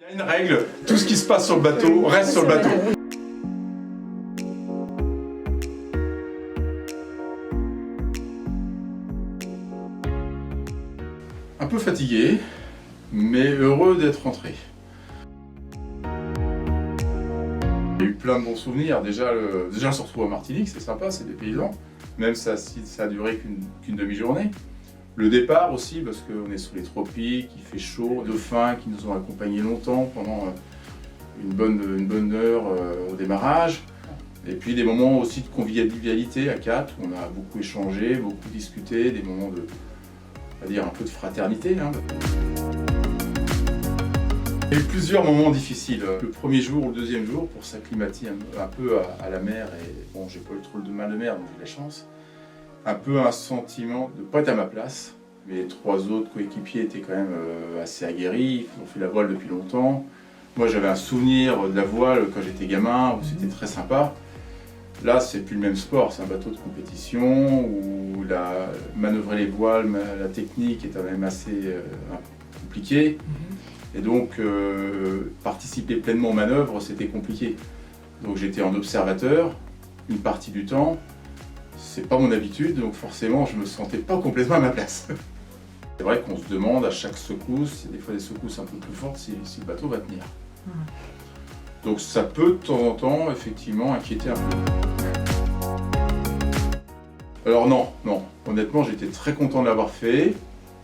Il y a une règle, tout ce qui se passe sur le bateau reste sur le bateau. Un peu fatigué, mais heureux d'être rentré. Il y a eu plein de bons souvenirs. Déjà, on se retrouve à Martinique, c'est sympa, c'est des paysans. Même ça a duré qu'une demi-journée. Le départ aussi, parce qu'on est sous les tropiques, il fait chaud, dauphins qui nous ont accompagnés longtemps pendant une bonne heure au démarrage. Et puis des moments aussi de convivialité à quatre, où on a beaucoup échangé, beaucoup discuté, des moments de, on va dire, un peu de fraternité. Il y a eu plusieurs moments difficiles. Le premier jour ou le deuxième jour, pour s'acclimater un peu à la mer, et bon, j'ai pas eu trop de mal de mer, donc j'ai de la chance. Un peu un sentiment de ne pas être à ma place. Mes trois autres coéquipiers étaient quand même assez aguerris, ils ont fait la voile depuis longtemps. Moi j'avais un souvenir de la voile quand j'étais gamin, où c'était très sympa. Là c'est plus le même sport, c'est un bateau de compétition, où manœuvrer les voiles, la technique est quand même assez compliquée. Et donc participer pleinement aux manœuvres c'était compliqué. Donc j'étais en observateur une partie du temps. C'est pas mon habitude, donc forcément je me sentais pas complètement à ma place. C'est vrai qu'on se demande à chaque secousse, des fois des secousses un peu plus fortes, si le bateau va tenir. Donc ça peut de temps en temps effectivement inquiéter un peu. Alors non, honnêtement j'étais très content de l'avoir fait,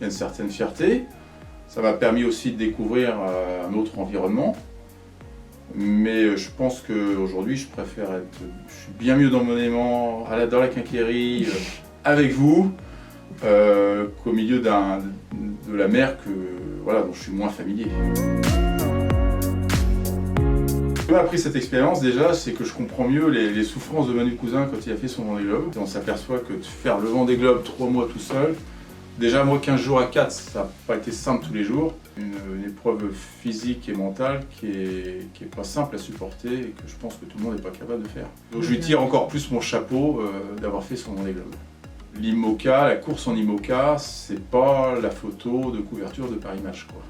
il y a une certaine fierté. Ça m'a permis aussi de découvrir un autre environnement. Mais je pense qu'aujourd'hui, je suis bien mieux dans mon aimant, dans la quincaillerie, avec vous, qu'au milieu de la mer dont je suis moins familier. Ce qui m'a appris cette expérience déjà, c'est que je comprends mieux les souffrances de Manu Cousin quand il a fait son Vendée Globe. On s'aperçoit que de faire le Vendée Globe 3 mois tout seul, déjà moi 15 jours à 4, ça n'a pas été simple tous les jours. Une épreuve physique et mentale qui est pas simple à supporter et que je pense que tout le monde n'est pas capable de faire. Donc je lui tire encore plus mon chapeau d'avoir fait son Vendée Globe. L'IMOCA, la course en IMOCA, c'est pas la photo de couverture de Paris Match, quoi.